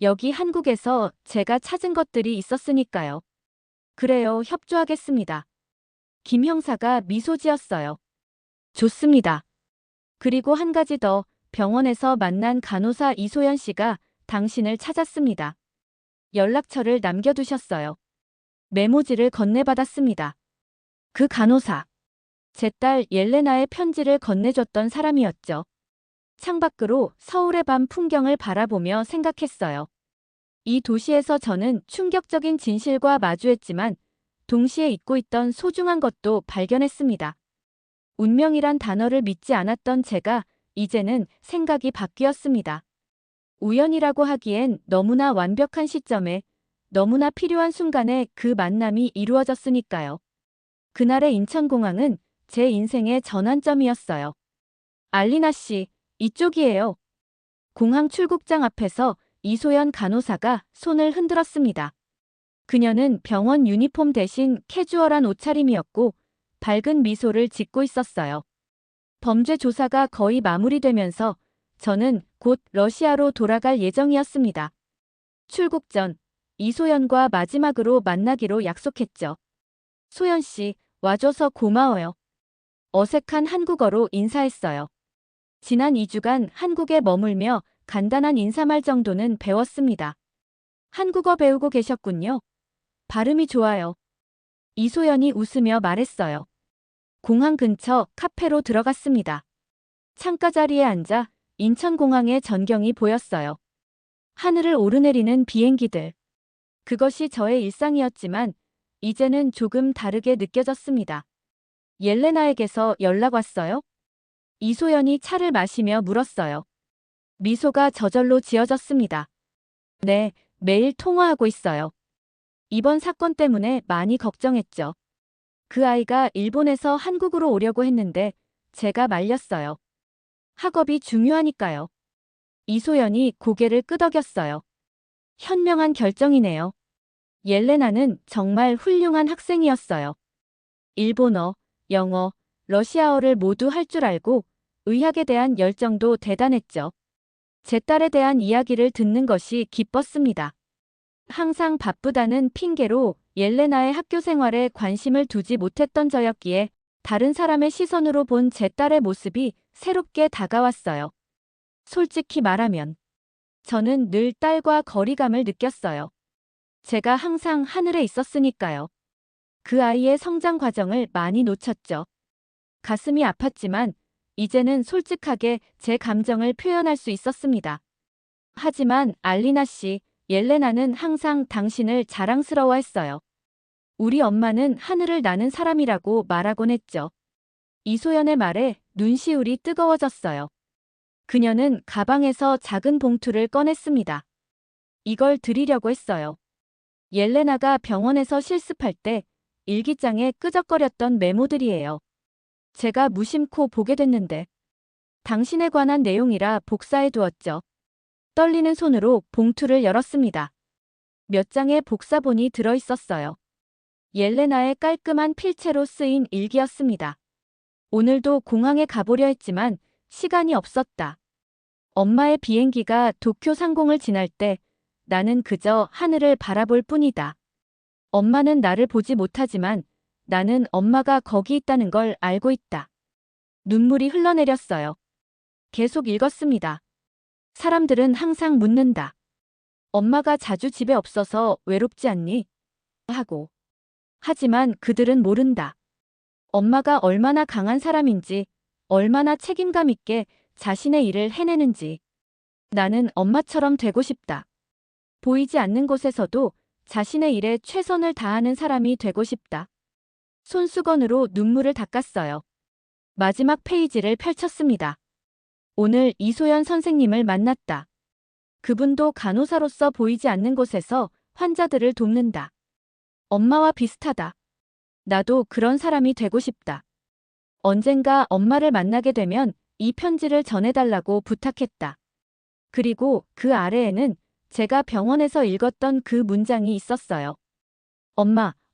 여기 한국에서 제가 찾은 것들이 있었으니까요. 그래요, 협조하겠습니다. 김 형사가 미소 지었어요. 좋습니다. 그리고 한 가지 더, 병원에서 만난 간호사 이소연 씨가 당신을 찾았습니다. 연락처를 남겨두셨어요. 메모지를 건네받았습니다. 그 간호사. 제 딸 옐레나의 편지를 건네줬던 사람이었죠. 창밖으로 서울의 밤 풍경을 바라보며 생각했어요. 이 도시에서 저는 충격적인 진실과 마주했지만 동시에 잊고 있던 소중한 것도 발견했습니다. 운명이란 단어를 믿지 않았던 제가 이제는 생각이 바뀌었습니다. 우연이라고 하기엔 너무나 완벽한 시점에 너무나 필요한 순간에 그 만남이 이루어졌으니까요. 그날의 인천공항은 제 인생의 전환점이었어요. 알리나 씨, 이쪽이에요. 공항 출국장 앞에서 이소연 간호사가 손을 흔들었습니다. 그녀는 병원 유니폼 대신 캐주얼한 옷차림이었고 밝은 미소를 짓고 있었어요. 범죄 조사가 거의 마무리되면서 저는 곧 러시아로 돌아갈 예정이었습니다. 출국 전 이소연과 마지막으로 만나기로 약속했죠. 소연 씨, 와줘서 고마워요. 어색한 한국어로 인사했어요. 지난 2주간 한국에 머물며 간단한 인사말 정도는 배웠습니다. 한국어 배우고 계셨군요. 발음이 좋아요. 이소연이 웃으며 말했어요. 공항 근처 카페로 들어갔습니다. 창가 자리에 앉아 인천공항의 전경이 보였어요. 하늘을 오르내리는 비행기들. 그것이 저의 일상이었지만 이제는 조금 다르게 느껴졌습니다. 옐레나에게서 연락 왔어요? 이소연이 차를 마시며 물었어요. 미소가 저절로 지어졌습니다. 네, 매일 통화하고 있어요. 이번 사건 때문에 많이 걱정했죠. 그 아이가 일본에서 한국으로 오려고 했는데 제가 말렸어요. 학업이 중요하니까요. 이소연이 고개를 끄덕였어요. 현명한 결정이네요. 옐레나는 정말 훌륭한 학생이었어요. 일본어, 영어, 러시아어를 모두 할 줄 알고 의학에 대한 열정도 대단했죠. 제 딸에 대한 이야기를 듣는 것이 기뻤습니다. 항상 바쁘다는 핑계로 옐레나의 학교 생활에 관심을 두지 못했던 저였기에 다른 사람의 시선으로 본 제 딸의 모습이 새롭게 다가왔어요. 솔직히 말하면 저는 늘 딸과 거리감을 느꼈어요. 제가 항상 하늘에 있었으니까요. 그 아이의 성장 과정을 많이 놓쳤죠. 가슴이 아팠지만 이제는 솔직하게 제 감정을 표현할 수 있었습니다. 하지만 알리나 씨, 옐레나는 항상 당신을 자랑스러워했어요. 우리 엄마는 하늘을 나는 사람이라고 말하곤 했죠. 이소연의 말에 눈시울이 뜨거워졌어요. 그녀는 가방에서 작은 봉투를 꺼냈습니다. 이걸 드리려고 했어요. 옐레나가 병원에서 실습할 때 일기장에 끄적거렸던 메모들이에요. 제가 무심코 보게 됐는데 당신에 관한 내용이라 복사해 두었죠. 떨리는 손으로 봉투를 열었습니다. 몇 장의 복사본이 들어 있었어요. 옐레나의 깔끔한 필체로 쓰인 일기였습니다. 오늘도 공항에 가보려 했지만 시간이 없었다. 엄마의 비행기가 도쿄 상공을 지날 때 나는 그저 하늘을 바라볼 뿐이다. 엄마는 나를 보지 못하지만 나는 엄마가 거기 있다는 걸 알고 있다. 눈물이 흘러내렸어요. 계속 읽었습니다. 사람들은 항상 묻는다. 엄마가 자주 집에 없어서 외롭지 않니? 하고. 하지만 그들은 모른다. 엄마가 얼마나 강한 사람인지, 얼마나 책임감 있게 자신의 일을 해내는지. 나는 엄마처럼 되고 싶다. 보이지 않는 곳에서도 자신의 일에 최선을 다하는 사람이 되고 싶다. 손수건으로 눈물을 닦았어요. 마지막 페이지를 펼쳤습니다. 오늘 이소연 선생님을 만났다. 그분도 간호사로서 보이지 않는 곳에서 환자들을 돕는다. 엄마와 비슷하다. 나도 그런 사람이 되고 싶다. 언젠가 엄마를 만나게 되면 이 편지를 전해달라고 부탁했다. 그리고 그 아래에는 제가 병원에서 읽었던 그 문장이 있었어요.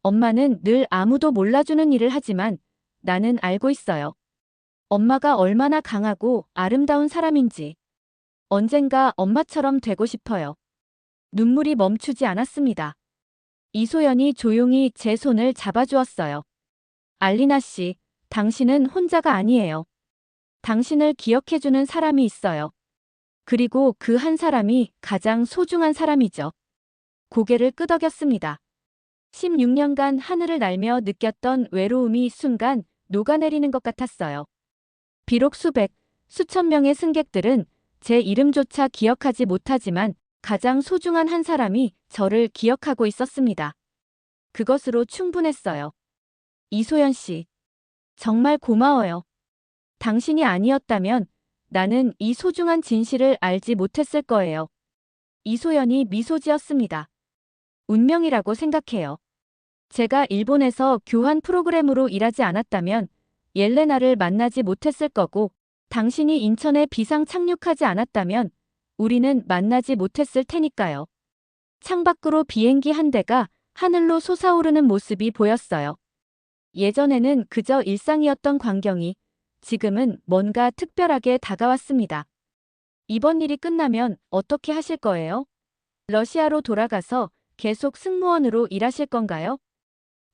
엄마는 늘 아무도 몰라주는 일을 하지만 나는 알고 있어요. 엄마가 얼마나 강하고 아름다운 사람인지. 언젠가 엄마처럼 되고 싶어요. 눈물이 멈추지 않았습니다. 이소연이 조용히 제 손을 잡아주었어요. 알리나 씨, 당신은 혼자가 아니에요. 당신을 기억해주는 사람이 있어요. 그리고 그 한 사람이 가장 소중한 사람이죠. 고개를 끄덕였습니다. 16년간 하늘을 날며 느꼈던 외로움이 순간 녹아내리는 것 같았어요. 비록 수천 명의 승객들은 제 이름조차 기억하지 못하지만 가장 소중한 한 사람이 저를 기억하고 있었습니다. 그것으로 충분했어요. 이소연 씨, 정말 고마워요. 당신이 아니었다면 나는 이 소중한 진실을 알지 못했을 거예요. 이소연이 미소 지었습니다. 운명이라고 생각해요. 제가 일본에서 교환 프로그램으로 일하지 않았다면 옐레나를 만나지 못했을 거고, 당신이 인천에 비상 착륙하지 않았다면 우리는 만나지 못했을 테니까요. 창밖으로 비행기 한 대가 하늘로 솟아오르는 모습이 보였어요. 예전에는 그저 일상이었던 광경이 지금은 뭔가 특별하게 다가왔습니다. 이번 일이 끝나면 어떻게 하실 거예요? 러시아로 돌아가서 계속 승무원으로 일하실 건가요?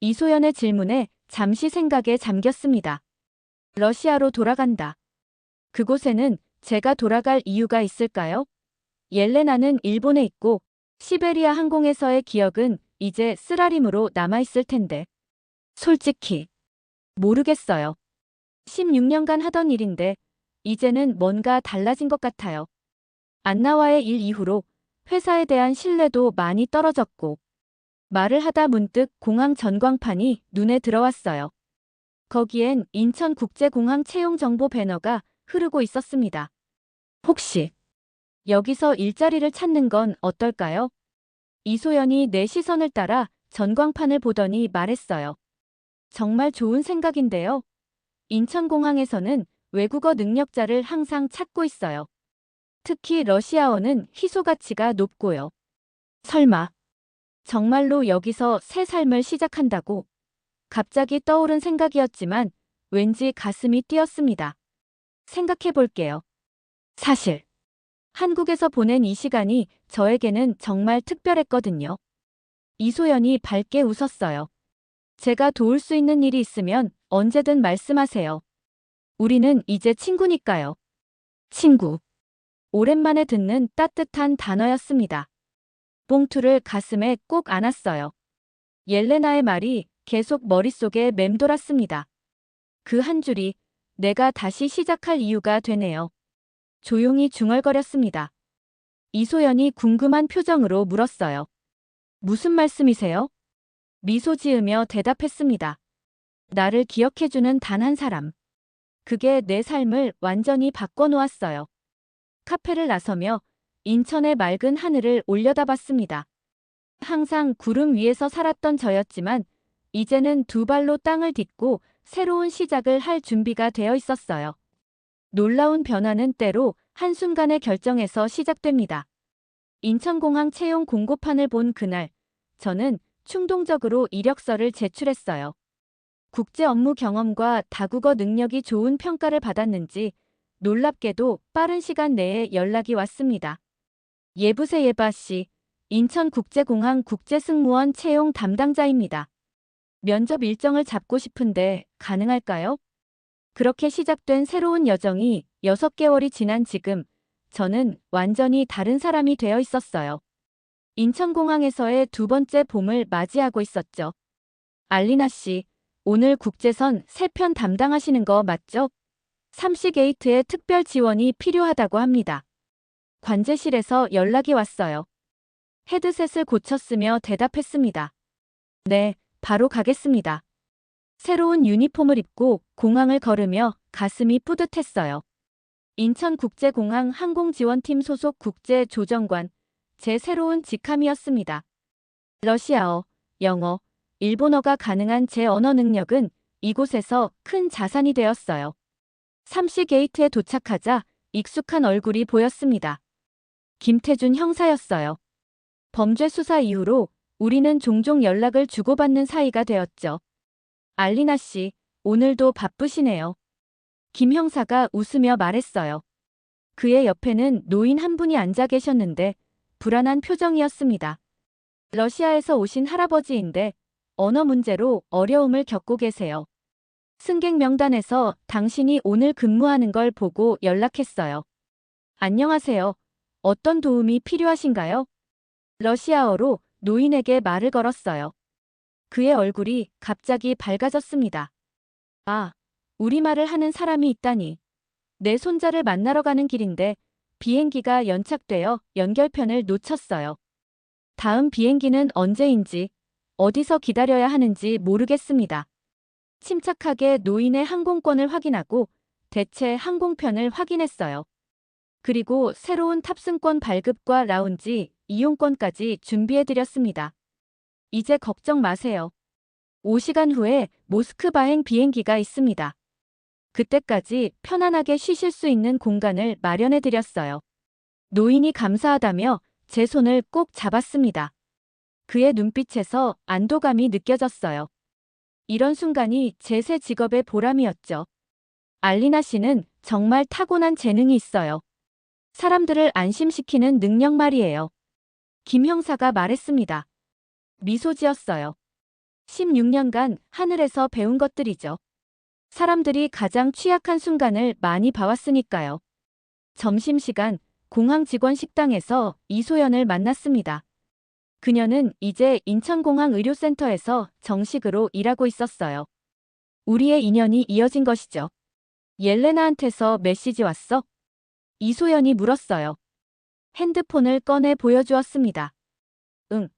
이소연의 질문에 잠시 생각에 잠겼습니다. 러시아로 돌아간다. 그곳에는 제가 돌아갈 이유가 있을까요? 옐레나는 일본에 있고 시베리아 항공에서의 기억은 이제 쓰라림으로 남아있을 텐데. 솔직히 모르겠어요. 16년간 하던 일인데 이제는 뭔가 달라진 것 같아요. 안나와의 일 이후로 회사에 대한 신뢰도 많이 떨어졌고, 말을 하다 문득 공항 전광판이 눈에 들어왔어요. 거기엔 인천국제공항 채용 정보 배너가 흐르고 있었습니다. 혹시 여기서 일자리를 찾는 건 어떨까요? 이소연이 내 시선을 따라 전광판을 보더니 말했어요. 정말 좋은 생각인데요. 인천공항에서는 외국어 능력자를 항상 찾고 있어요. 특히 러시아어는 희소 가치가 높고요. 설마 정말로 여기서 새 삶을 시작한다고? 갑자기 떠오른 생각이었지만 왠지 가슴이 뛰었습니다. 생각해 볼게요. 사실 한국에서 보낸 이 시간이 저에게는 정말 특별했거든요. 이소연이 밝게 웃었어요. 제가 도울 수 있는 일이 있으면 언제든 말씀하세요. 우리는 이제 친구니까요. 친구. 오랜만에 듣는 따뜻한 단어였습니다. 봉투를 가슴에 꼭 안았어요. 옐레나의 말이 계속 머릿속에 맴돌았습니다. 그 한 줄이 내가 다시 시작할 이유가 되네요. 조용히 중얼거렸습니다. 이소연이 궁금한 표정으로 물었어요. 무슨 말씀이세요? 미소 지으며 대답했습니다. 나를 기억해주는 단 한 사람. 그게 내 삶을 완전히 바꿔놓았어요. 카페를 나서며 인천의 맑은 하늘을 올려다봤습니다. 항상 구름 위에서 살았던 저였지만 이제는 두 발로 땅을 딛고 새로운 시작을 할 준비가 되어 있었어요. 놀라운 변화는 때로 한순간의 결정에서 시작됩니다. 인천공항 채용 공고판을 본 그날, 저는 충동적으로 이력서를 제출했어요. 국제 업무 경험과 다국어 능력이 좋은 평가를 받았는지 놀랍게도 빠른 시간 내에 연락이 왔습니다. 예부세 예바 씨, 인천국제공항 국제승무원 채용 담당자입니다. 면접 일정을 잡고 싶은데 가능할까요? 그렇게 시작된 새로운 여정이 6개월이 지난 지금 저는 완전히 다른 사람이 되어 있었어요. 인천공항에서의 두 번째 봄을 맞이하고 있었죠. 알리나 씨, 오늘 국제선 3편 담당하시는 거 맞죠? 삼시게이트에 특별 지원이 필요하다고 합니다. 관제실에서 연락이 왔어요. 헤드셋을 고쳤으며 대답했습니다. 네, 바로 가겠습니다. 새로운 유니폼을 입고 공항을 걸으며 가슴이 뿌듯했어요. 인천국제공항 항공지원팀 소속 국제조정관, 제 새로운 직함이었습니다. 러시아어, 영어, 일본어가 가능한 제 언어 능력은 이곳에서 큰 자산이 되었어요. 삼시게이트에 도착하자 익숙한 얼굴이 보였습니다. 김태준 형사였어요. 범죄 수사 이후로 우리는 종종 연락을 주고받는 사이가 되었죠. 알리나 씨, 오늘도 바쁘시네요. 김 형사가 웃으며 말했어요. 그의 옆에는 노인 한 분이 앉아 계셨는데 불안한 표정이었습니다. 러시아에서 오신 할아버지인데 언어 문제로 어려움을 겪고 계세요. 승객 명단에서 당신이 오늘 근무하는 걸 보고 연락했어요. 안녕하세요. 어떤 도움이 필요하신가요? 러시아어로 노인에게 말을 걸었어요. 그의 얼굴이 갑자기 밝아졌습니다. 아, 우리말을 하는 사람이 있다니. 내 손자를 만나러 가는 길인데 비행기가 연착되어 연결편을 놓쳤어요. 다음 비행기는 언제인지, 어디서 기다려야 하는지 모르겠습니다. 침착하게 노인의 항공권을 확인하고 대체 항공편을 확인했어요. 그리고 새로운 탑승권 발급과 라운지, 이용권까지 준비해드렸습니다. 이제 걱정 마세요. 5시간 후에 모스크바행 비행기가 있습니다. 그때까지 편안하게 쉬실 수 있는 공간을 마련해드렸어요. 노인이 감사하다며 제 손을 꼭 잡았습니다. 그의 눈빛에서 안도감이 느껴졌어요. 이런 순간이 제 새 직업의 보람이었죠. 알리나 씨는 정말 타고난 재능이 있어요. 사람들을 안심시키는 능력 말이에요. 김 형사가 말했습니다. 미소 지었어요. 16년간 하늘에서 배운 것들이죠. 사람들이 가장 취약한 순간을 많이 봐왔으니까요. 점심시간 공항 직원 식당에서 이소연을 만났습니다. 그녀는 이제 인천공항 의료센터에서 정식으로 일하고 있었어요. 우리의 인연이 이어진 것이죠. 옐레나한테서 메시지 왔어? 이소연이 물었어요. 핸드폰을 꺼내 보여주었습니다. 응.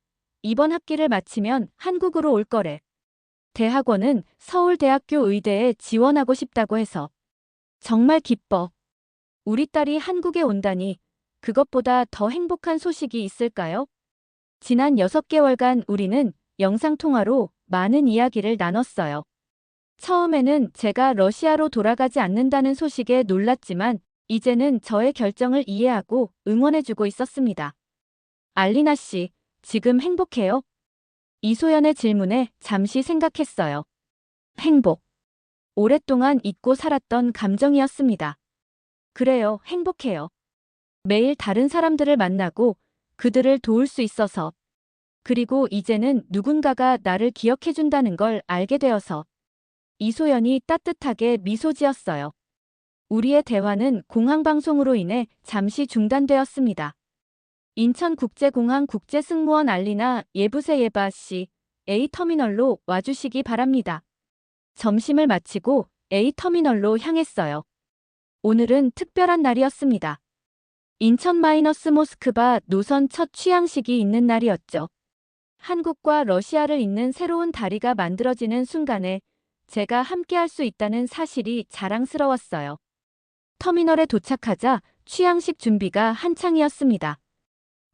이번 학기를 마치면 한국으로 올 거래. 대학원은 서울대학교 의대에 지원하고 싶다고 해서. 정말 기뻐. 우리 딸이 한국에 온다니 그것보다 더 행복한 소식이 있을까요? 지난 6개월간 우리는 영상통화로 많은 이야기를 나눴어요. 처음에는 제가 러시아로 돌아가지 않는다는 소식에 놀랐지만 이제는 저의 결정을 이해하고 응원해주고 있었습니다. 알리나 씨, 지금 행복해요? 이소연의 질문에 잠시 생각했어요. 행복. 오랫동안 잊고 살았던 감정이었습니다. 그래요, 행복해요. 매일 다른 사람들을 만나고 그들을 도울 수 있어서. 그리고 이제는 누군가가 나를 기억해준다는 걸 알게 되어서. 이소연이 따뜻하게 미소 지었어요. 우리의 대화는 공항방송으로 인해 잠시 중단되었습니다. 인천국제공항 국제승무원 알리나 예부세 예바 씨, A터미널로 와주시기 바랍니다. 점심을 마치고 A터미널로 향했어요. 오늘은 특별한 날이었습니다. 인천-모스크바 노선 첫 취항식이 있는 날이었죠. 한국과 러시아를 잇는 새로운 다리가 만들어지는 순간에 제가 함께할 수 있다는 사실이 자랑스러웠어요. 터미널에 도착하자 취항식 준비가 한창이었습니다.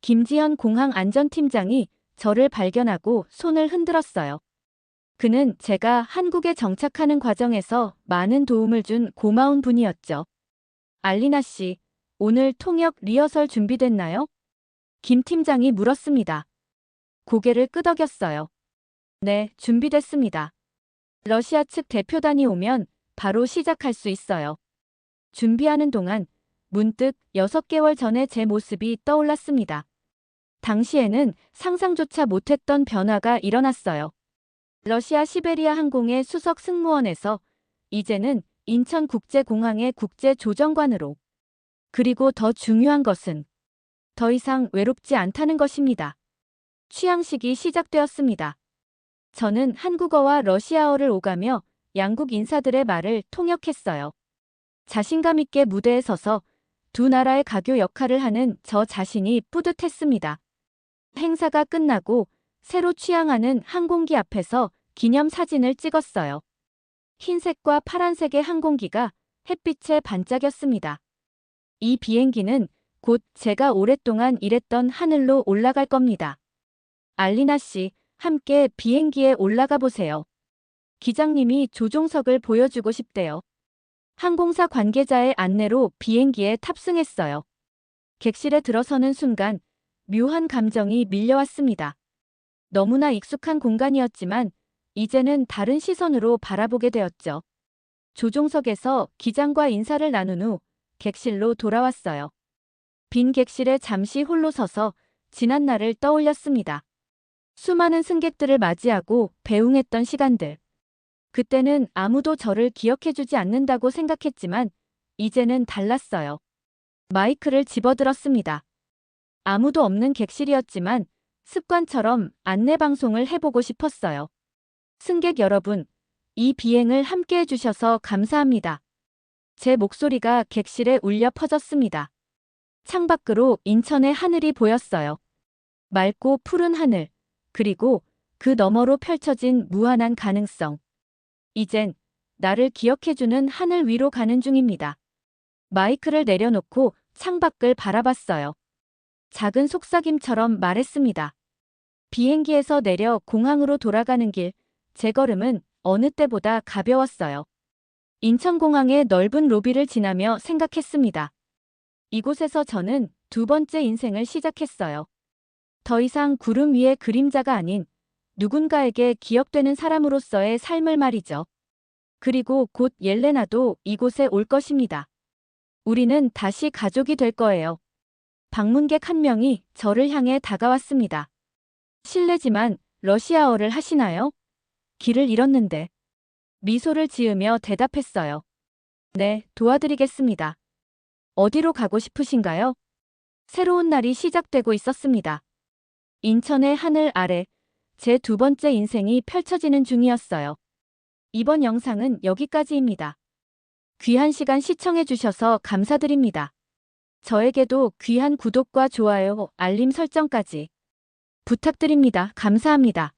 김지현 공항 안전팀장이 저를 발견하고 손을 흔들었어요. 그는 제가 한국에 정착하는 과정에서 많은 도움을 준 고마운 분이었죠. 알리나 씨, 오늘 통역 리허설 준비됐나요? 김 팀장이 물었습니다. 고개를 끄덕였어요. 네, 준비됐습니다. 러시아 측 대표단이 오면 바로 시작할 수 있어요. 준비하는 동안 문득 6개월 전의 제 모습이 떠올랐습니다. 당시에는 상상조차 못했던 변화가 일어났어요. 러시아 시베리아 항공의 수석 승무원에서 이제는 인천국제공항의 국제조정관으로. 그리고 더 중요한 것은 더 이상 외롭지 않다는 것입니다. 취항식이 시작되었습니다. 저는 한국어와 러시아어를 오가며 양국 인사들의 말을 통역했어요. 자신감 있게 무대에 서서 두 나라의 가교 역할을 하는 저 자신이 뿌듯했습니다. 행사가 끝나고 새로 취항하는 항공기 앞에서 기념사진을 찍었어요. 흰색과 파란색의 항공기가 햇빛에 반짝였습니다. 이 비행기는 곧 제가 오랫동안 일했던 하늘로 올라갈 겁니다. 알리나 씨, 함께 비행기에 올라가 보세요. 기장님이 조종석을 보여주고 싶대요. 항공사 관계자의 안내로 비행기에 탑승했어요. 객실에 들어서는 순간 묘한 감정이 밀려왔습니다. 너무나 익숙한 공간이었지만 이제는 다른 시선으로 바라보게 되었죠. 조종석에서 기장과 인사를 나눈 후 객실로 돌아왔어요. 빈 객실에 잠시 홀로 서서 지난 날을 떠올렸습니다. 수많은 승객들을 맞이하고 배웅했던 시간들. 그때는 아무도 저를 기억해주지 않는다고 생각했지만 이제는 달랐어요. 마이크를 집어들었습니다. 아무도 없는 객실이었지만 습관처럼 안내방송을 해보고 싶었어요. 승객 여러분, 이 비행을 함께 해주셔서 감사합니다. 제 목소리가 객실에 울려 퍼졌습니다. 창밖으로 인천의 하늘이 보였어요. 맑고 푸른 하늘, 그리고 그 너머로 펼쳐진 무한한 가능성. 이젠 나를 기억해주는 하늘 위로 가는 중입니다. 마이크를 내려놓고 창밖을 바라봤어요. 작은 속삭임처럼 말했습니다. 비행기에서 내려 공항으로 돌아가는 길, 제 걸음은 어느 때보다 가벼웠어요. 인천공항의 넓은 로비를 지나며 생각했습니다. 이곳에서 저는 두 번째 인생을 시작했어요. 더 이상 구름 위의 그림자가 아닌 누군가에게 기억되는 사람으로서의 삶을 말이죠. 그리고 곧 옐레나도 이곳에 올 것입니다. 우리는 다시 가족이 될 거예요. 방문객 한 명이 저를 향해 다가왔습니다. 실례지만 러시아어를 하시나요? 길을 잃었는데. 미소를 지으며 대답했어요. 네, 도와드리겠습니다. 어디로 가고 싶으신가요? 새로운 날이 시작되고 있었습니다. 인천의 하늘 아래 제 두 번째 인생이 펼쳐지는 중이었어요. 이번 영상은 여기까지입니다. 귀한 시간 시청해주셔서 감사드립니다. 저에게도 귀한 구독과 좋아요, 알림 설정까지 부탁드립니다. 감사합니다.